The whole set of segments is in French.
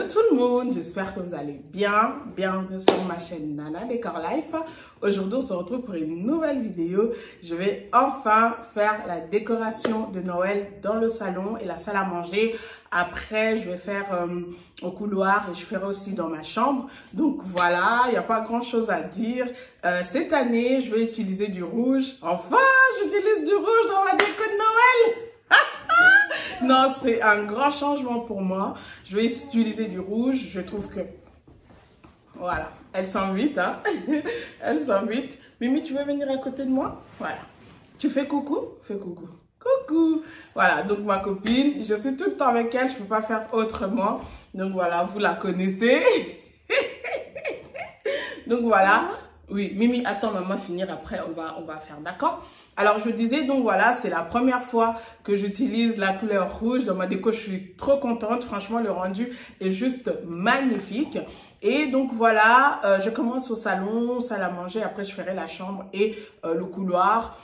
tout le monde, j'espère que vous allez bien. Bienvenue sur ma chaîne Nana Décor Life. Aujourd'hui, on se retrouve pour une nouvelle vidéo. Je vais enfin faire la décoration de Noël dans le salon et la salle à manger. Après, je vais faire au couloir et je ferai aussi dans ma chambre. Donc voilà, il n'y a pas grand chose à dire. Cette année, je vais utiliser du rouge. Enfin, j'utilise du rouge dans ma déco de Noël. Non, c'est un grand changement pour moi. Je vais utiliser du rouge. Je trouve que... Voilà, elle s'invite, hein. Elle s'invite. Mimi, tu veux venir à côté de moi? Voilà. Tu fais coucou? Fais coucou. Coucou. Voilà, donc ma copine, je suis tout le temps avec elle. Je ne peux pas faire autrement. Donc voilà, vous la connaissez. Donc voilà. Oui, Mimi, attends, maman finir après, on va faire, d'accord? Alors, je disais, donc voilà, c'est la première fois que j'utilise la couleur rouge dans ma déco. Je suis trop contente. Franchement, le rendu est juste magnifique. Et donc voilà, je commence au salon, salle à manger. Après, je ferai la chambre et le couloir.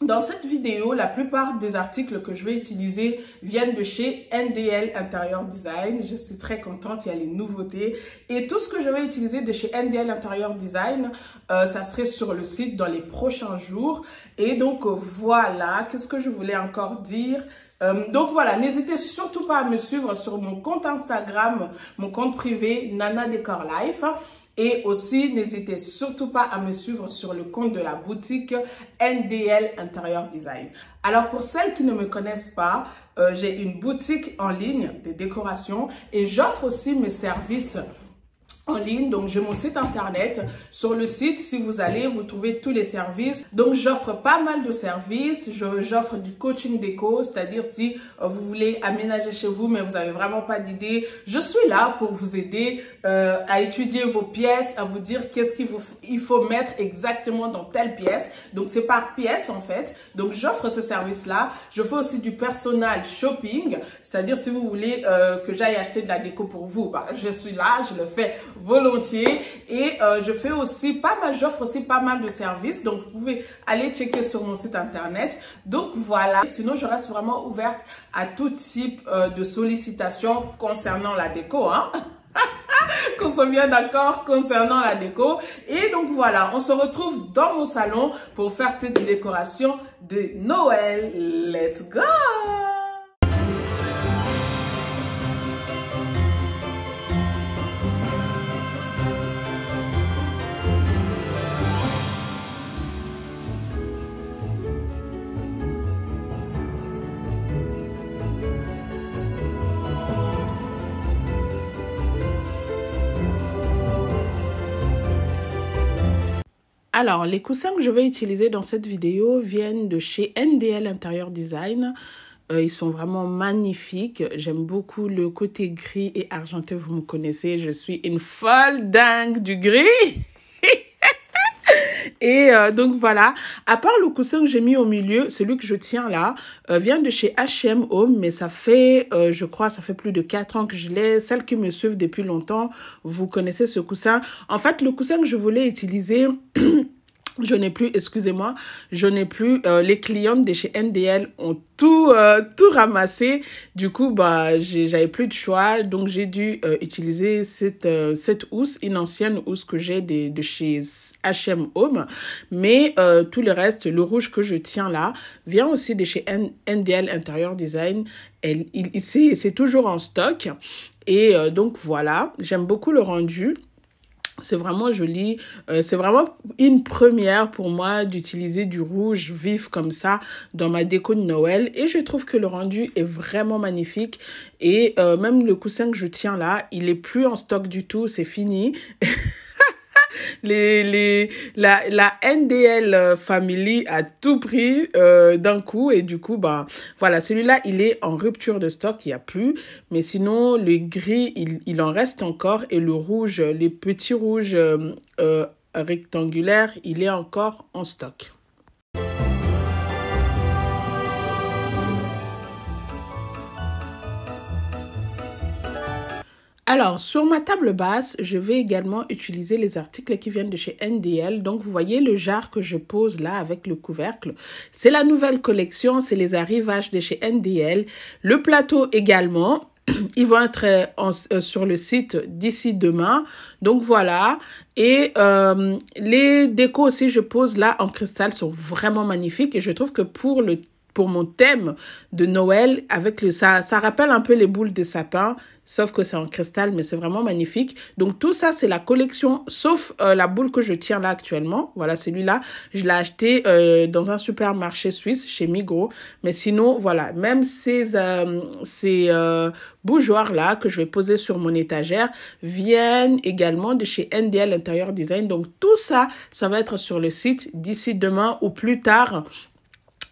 Dans cette vidéo, la plupart des articles que je vais utiliser viennent de chez NDL Interior Design. Je suis très contente, il y a les nouveautés. Et tout ce que je vais utiliser de chez NDL Interior Design, ça serait sur le site dans les prochains jours. Et donc voilà, qu'est-ce que je voulais encore dire? Donc voilà, n'hésitez surtout pas à me suivre sur mon compte Instagram, mon compte privé Nana Décor Life. Et aussi, n'hésitez surtout pas à me suivre sur le compte de la boutique NDL Interior Design. Alors, pour celles qui ne me connaissent pas, j'ai une boutique en ligne de décoration et j'offre aussi mes services en ligne. Donc, j'ai mon site internet. Sur le site, si vous allez, vous trouvez tous les services. Donc, j'offre pas mal de services. J'offre du coaching déco, c'est-à-dire si vous voulez aménager chez vous, mais vous n'avez vraiment pas d'idée, je suis là pour vous aider à étudier vos pièces, à vous dire qu'est-ce qu'il faut mettre exactement dans telle pièce. Donc, c'est par pièce, en fait. Donc, j'offre ce service-là. Je fais aussi du personal shopping, c'est-à-dire si vous voulez que j'aille acheter de la déco pour vous, bah, je suis là, je le fais volontiers. Et j'offre aussi pas mal de services, donc vous pouvez aller checker sur mon site internet. Donc voilà, sinon je reste vraiment ouverte à tout type de sollicitations concernant la déco, hein. Qu'on soit bien d'accord concernant la déco. Et donc voilà, on se retrouve dans mon salon pour faire cette décoration de Noël. Let's go! Alors, les coussins que je vais utiliser dans cette vidéo viennent de chez NDL Interior Design. Ils sont vraiment magnifiques. J'aime beaucoup le côté gris et argenté. Vous me connaissez, je suis une folle dingue du gris. Et donc voilà, à part le coussin que j'ai mis au milieu, celui que je tiens là, vient de chez H&M Home, mais ça fait, je crois, ça fait plus de 4 ans que je l'ai. Celles qui me suivent depuis longtemps, vous connaissez ce coussin. En fait, le coussin que je voulais utiliser... Je n'ai plus, excusez-moi, je n'ai plus, les clientes de chez NDL ont tout ramassé. Du coup, bah, j'avais plus de choix. Donc, j'ai dû utiliser cette housse, une ancienne housse que j'ai de chez H&M Home. Mais tout le reste, le rouge que je tiens là, vient aussi de chez NDL Interior Design. C'est toujours en stock. Et donc, voilà, j'aime beaucoup le rendu. C'est vraiment joli. C'est vraiment une première pour moi d'utiliser du rouge vif comme ça dans ma déco de Noël. Et je trouve que le rendu est vraiment magnifique. Et même le coussin que je tiens là, il est plus en stock du tout. C'est fini. La NDL Family a tout pris d'un coup et du coup, ben, voilà, celui-là, il est en rupture de stock, il n'y a plus. Mais sinon, le gris, il en reste encore et le rouge, les petits rouges rectangulaires, il est encore en stock. Alors, sur ma table basse, je vais également utiliser les articles qui viennent de chez NDL. Donc, vous voyez le jar que je pose là avec le couvercle. C'est la nouvelle collection, c'est les arrivages de chez NDL. Le plateau également. Ils vont être sur le site d'ici demain. Donc voilà. Et les décos aussi, je pose là en cristal, sont vraiment magnifiques. Et je trouve que pour mon thème de Noël, avec ça rappelle un peu les boules de sapin, sauf que c'est en cristal, mais c'est vraiment magnifique. Donc tout ça, c'est la collection, sauf la boule que je tiens là actuellement. Voilà, celui-là, je l'ai acheté dans un supermarché suisse, chez Migros. Mais sinon, voilà, même ces bougeoirs-là que je vais poser sur mon étagère viennent également de chez NDL Interior Design. Donc tout ça, ça va être sur le site d'ici demain ou plus tard,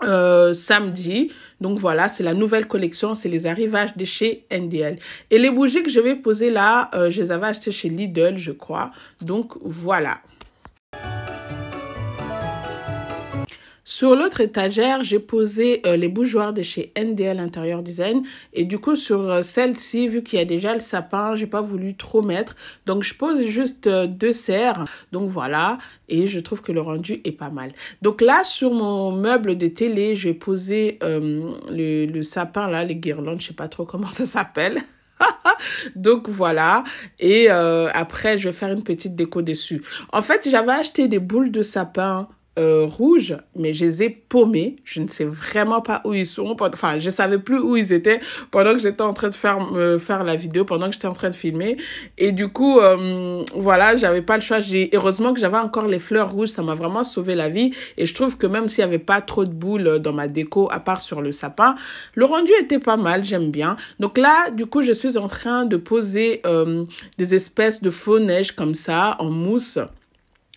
samedi. Donc voilà, c'est la nouvelle collection, c'est les arrivages de chez NDL. Et les bougies que je vais poser là, je les avais achetées chez Lidl, je crois. Donc voilà. Sur l'autre étagère, j'ai posé les bougeoirs de chez NDL Interior Design. Et du coup, sur celle-ci, vu qu'il y a déjà le sapin, j'ai pas voulu trop mettre. Donc, je pose juste 2 serres. Donc, voilà. Et je trouve que le rendu est pas mal. Donc là, sur mon meuble de télé, j'ai posé le sapin, là, les guirlandes, je sais pas trop comment ça s'appelle. Donc voilà, et après je vais faire une petite déco dessus. En fait, j'avais acheté des boules de sapin rouges, mais je les ai paumés. Je ne sais vraiment pas où ils sont. Enfin, je savais plus où ils étaient pendant que j'étais en train de faire la vidéo, pendant que j'étais en train de filmer. Et du coup, voilà, j'avais pas le choix. Heureusement que j'avais encore les fleurs rouges, ça m'a vraiment sauvé la vie. Et je trouve que même s'il y avait pas trop de boules dans ma déco, à part sur le sapin, le rendu était pas mal, j'aime bien. Donc là, du coup, je suis en train de poser des espèces de faux neige comme ça, en mousse.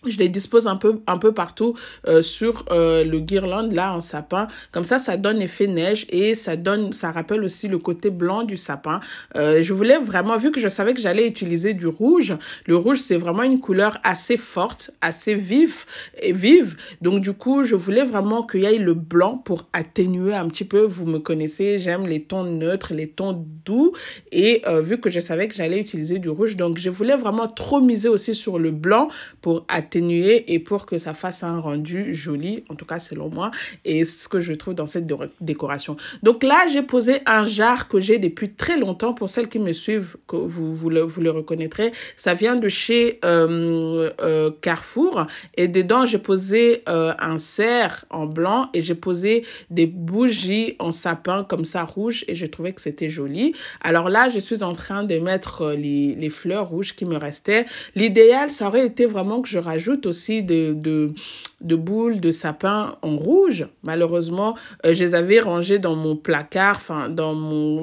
Je les dispose un peu partout sur le guirlande là en sapin. Comme ça donne effet neige et ça rappelle aussi le côté blanc du sapin. Je voulais vraiment, vu que je savais que j'allais utiliser du rouge, le rouge c'est vraiment une couleur assez forte, assez vive. Donc du coup, je voulais vraiment qu'il y ait le blanc pour atténuer un petit peu. Vous me connaissez, j'aime les tons neutres, les tons doux. Et vu que je savais que j'allais utiliser du rouge, donc je voulais vraiment trop miser aussi sur le blanc pour atténuer et pour que ça fasse un rendu joli, en tout cas selon moi, et ce que je trouve dans cette décoration. Donc là, j'ai posé un jar que j'ai depuis très longtemps. Pour celles qui me suivent, que vous le reconnaîtrez, ça vient de chez Carrefour, et dedans, j'ai posé un cerf en blanc et j'ai posé des bougies en sapin comme ça rouge, et je trouvais que c'était joli. Alors là, je suis en train de mettre les fleurs rouges qui me restaient. L'idéal, ça aurait été vraiment que je rajoute aussi de boules de sapin en rouge. Malheureusement, je les avais rangées dans mon placard, enfin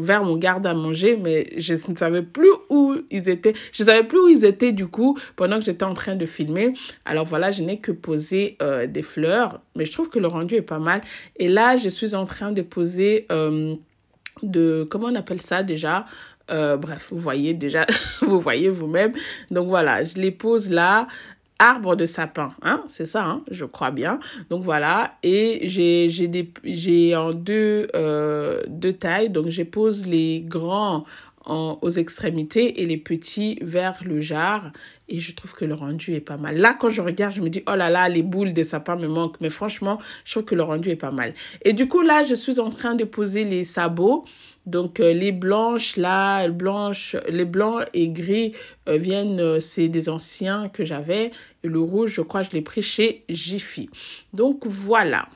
vers mon garde à manger, mais je ne savais plus où ils étaient. Je ne savais plus où ils étaient du coup pendant que j'étais en train de filmer. Alors voilà, je n'ai que posé des fleurs, mais je trouve que le rendu est pas mal. Et là, je suis en train de poser comment on appelle ça déjà? Bref, vous voyez déjà, vous voyez vous-même. Donc voilà, je les pose là. Arbre de sapin, hein, c'est ça, hein, je crois bien. Donc voilà, et j'ai en deux tailles. Donc je pose les grands aux extrémités et les petits vers le jar. Et je trouve que le rendu est pas mal. Là, quand je regarde, je me dis, oh là là, les boules des sapins me manquent. Mais franchement, je trouve que le rendu est pas mal. Et du coup, là, je suis en train de poser les sabots. Donc, les blanches, là, les blancs et gris viennent, c'est des anciens que j'avais. Et le rouge, je crois, je l'ai pris chez Jiffy. Donc, voilà.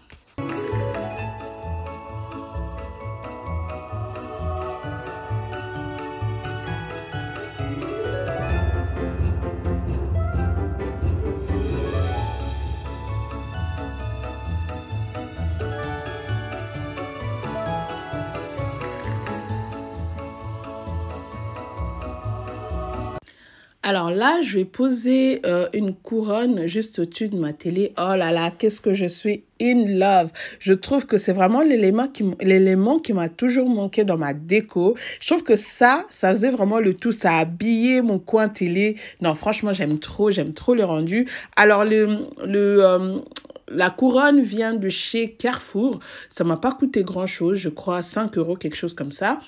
Alors là, je vais poser une couronne juste au-dessus de ma télé. Oh là là, qu'est-ce que je suis in love. Je trouve que c'est vraiment l'élément qui m'a toujours manqué dans ma déco. Je trouve que ça faisait vraiment le tout. Ça a habillé mon coin télé. Non, franchement, j'aime trop le rendu. Alors, la couronne vient de chez Carrefour. Ça m'a pas coûté grand-chose, je crois 5 €, quelque chose comme ça.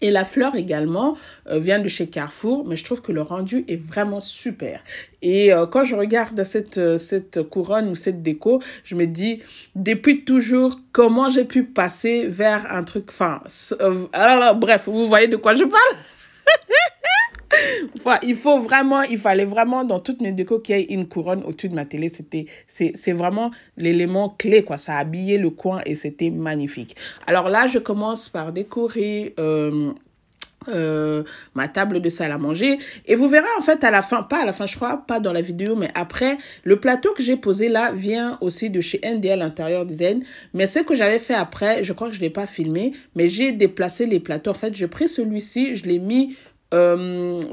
Et la fleur également vient de chez Carrefour, mais je trouve que le rendu est vraiment super. Et quand je regarde cette couronne ou cette déco, je me dis, depuis toujours, comment j'ai pu passer vers un truc, enfin, bref, vous voyez de quoi je parle? Enfin, il fallait vraiment dans toutes mes décos qu'il y ait une couronne au-dessus de ma télé. C'est vraiment l'élément clé, quoi. Ça a habillé le coin et c'était magnifique. Alors là, je commence par décorer ma table de salle à manger et vous verrez en fait à la fin, pas à la fin je crois, pas dans la vidéo mais après, le plateau que j'ai posé là vient aussi de chez NDL Interior Design, mais ce que j'avais fait après, je crois que je l'ai pas filmé, mais j'ai déplacé les plateaux. En fait j'ai pris celui-ci, je l'ai mis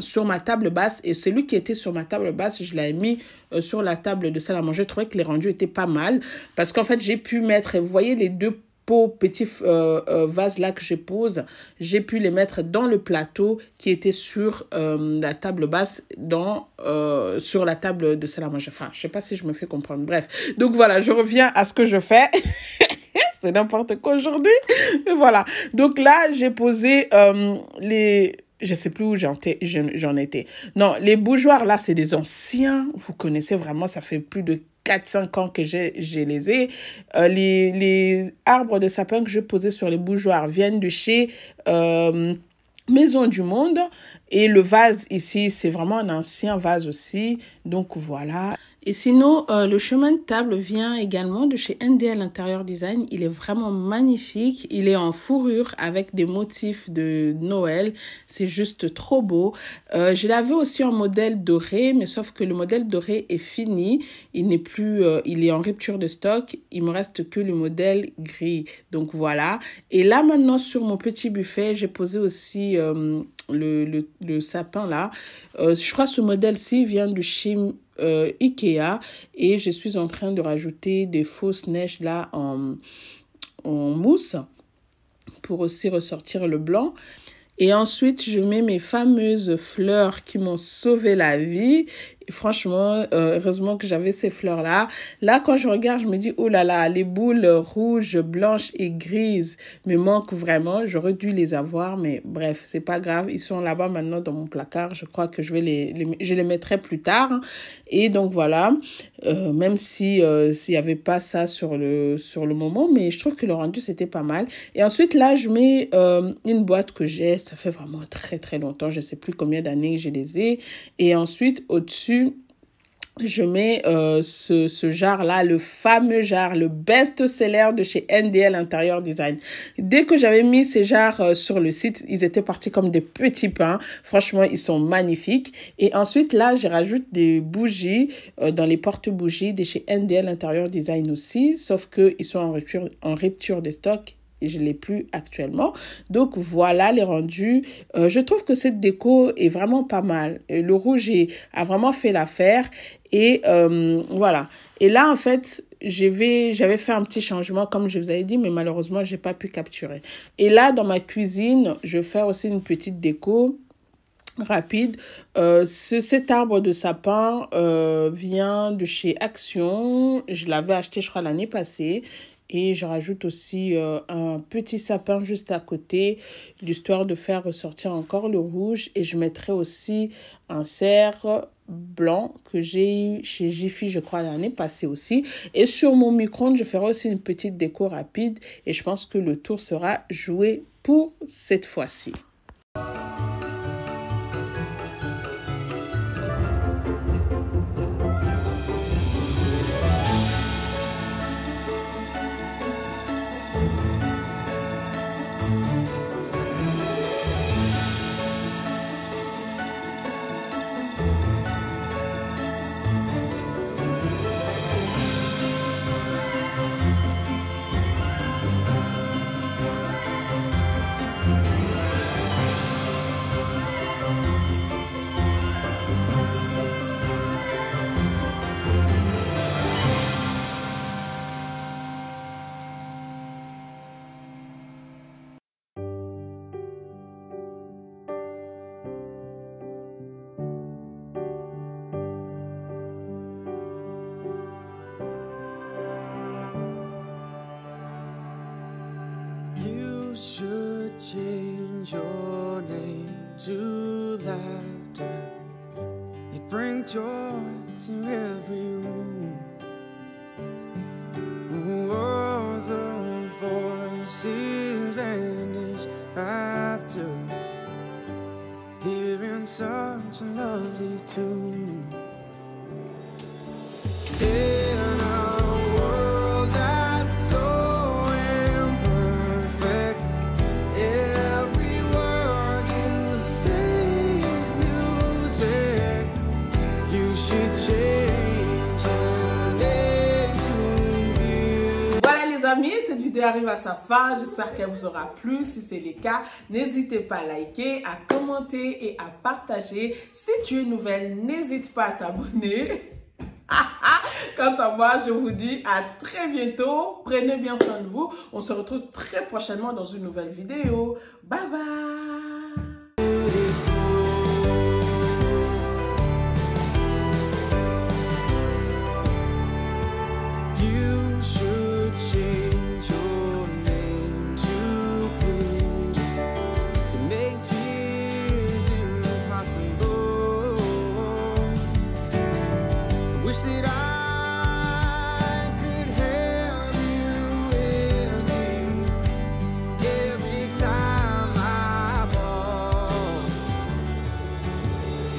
sur ma table basse et celui qui était sur ma table basse je l'avais mis sur la table de salle à manger. Je trouvais que les rendus étaient pas mal parce qu'en fait j'ai pu mettre, vous voyez les deux petits vases là que je pose, j'ai pu les mettre dans le plateau qui était sur la table basse, sur la table de salle à manger. Enfin, je sais pas si je me fais comprendre. Bref, donc voilà, je reviens à ce que je fais. C'est n'importe quoi aujourd'hui. Mais voilà, donc là, j'ai posé je sais plus où j'en étais. Non, les bougeoirs, là, c'est des anciens. Vous connaissez vraiment, ça fait plus de 4-5 ans que j'ai les ai. Les arbres de sapin que je posais sur les bougeoirs viennent de chez Maison du Monde. Et le vase ici, c'est vraiment un ancien vase aussi. Donc voilà. Et sinon, le chemin de table vient également de chez NDL Interior Design. Il est vraiment magnifique. Il est en fourrure avec des motifs de Noël. C'est juste trop beau. Je l'avais aussi en modèle doré, mais sauf que le modèle doré est fini. Il n'est plus, il est en rupture de stock. Il me reste que le modèle gris. Donc voilà. Et là maintenant sur mon petit buffet, j'ai posé aussi le sapin là. Je crois que ce modèle-ci vient de chez Ikea et je suis en train de rajouter des fausses neiges là en mousse pour aussi ressortir le blanc. Et ensuite, je mets mes fameuses fleurs qui m'ont sauvé la vie. Et franchement, heureusement que j'avais ces fleurs-là. Là, quand je regarde, je me dis, oh là là, les boules rouges, blanches et grises me manquent vraiment. J'aurais dû les avoir, mais bref, c'est pas grave. Ils sont là-bas maintenant dans mon placard. Je crois que je les mettrai plus tard. Et donc voilà, même si s'il y avait pas ça sur le moment, mais je trouve que le rendu c'était pas mal. Et ensuite là, je mets une boîte que j'ai. Ça fait vraiment très très longtemps. Je sais plus combien d'années je les ai. Et ensuite au-dessus, je mets ce jar-là, le fameux jar, le best-seller de chez NDL Interior Design. Dès que j'avais mis ces jars sur le site, ils étaient partis comme des petits pains. Franchement, ils sont magnifiques. Et ensuite, là, je rajoute des bougies dans les porte-bougies de chez NDL Interior Design aussi, sauf qu'ils sont en rupture de stock. Et je ne l'ai plus actuellement. Donc, voilà les rendus. Je trouve que cette déco est vraiment pas mal. Le rouge a vraiment fait l'affaire. Et voilà. Et là, en fait, j'avais fait un petit changement, comme je vous avais dit, mais malheureusement, je n'ai pas pu capturer. Et là, dans ma cuisine, je vais faire aussi une petite déco rapide. Cet arbre de sapin vient de chez Action. Je l'avais acheté, je crois, l'année passée. Et je rajoute aussi un petit sapin juste à côté, l'histoire de faire ressortir encore le rouge. Et je mettrai aussi un cerf blanc que j'ai eu chez Jiffy, je crois, l'année passée aussi. Et sur mon micro-ondes, je ferai aussi une petite déco rapide. Et je pense que le tour sera joué pour cette fois-ci. change your to laughter. You bring joy to every room. All the voices vanish after hearing such a lovely tune. In a world that's so imperfect, every word in the same music. You should change your name to you. Voilà les amis, cette vidéo arrive à sa fin. J'espère qu'elle vous aura plu. Si c'est le cas, n'hésitez pas à liker, à commenter et à partager. Si tu es nouvelle, n'hésite pas à t'abonner. Quant à moi, je vous dis à très bientôt. Prenez bien soin de vous. On se retrouve très prochainement dans une nouvelle vidéo. Bye bye. You should change your name to beauty. Make tears impossible. Wish that I could have you with me every time I fall.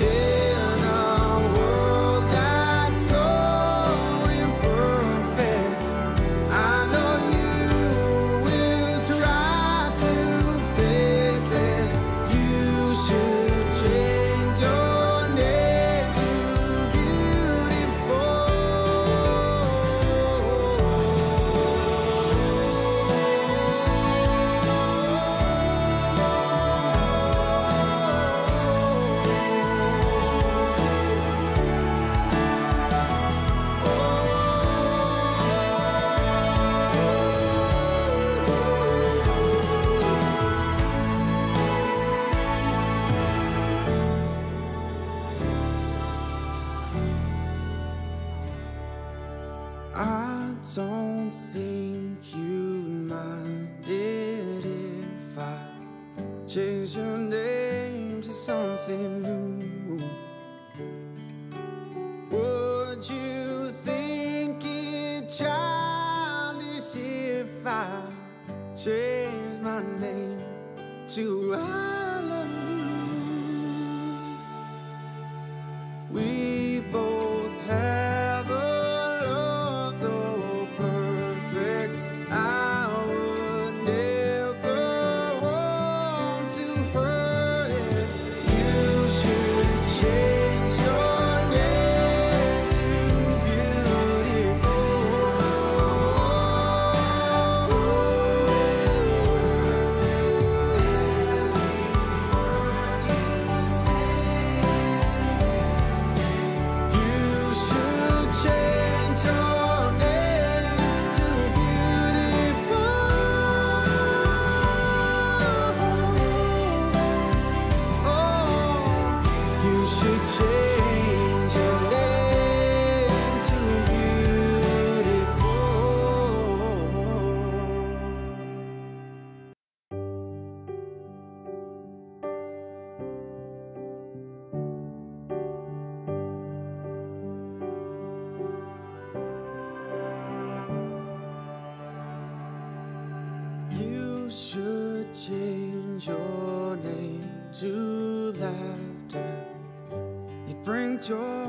In a world that's so imperfect, I know you will try to fix it. You should change your name to beautiful. I don't think you'd mind it if I change your name to something new. Would you think it childish if I changed my name to I love you? We both have a love so perfect, I would never want to hurt it. You should change your name to beautiful. You should change your name to beautiful. Oh, you should change your name to beautiful. You should change your name to laughter. You bring joy.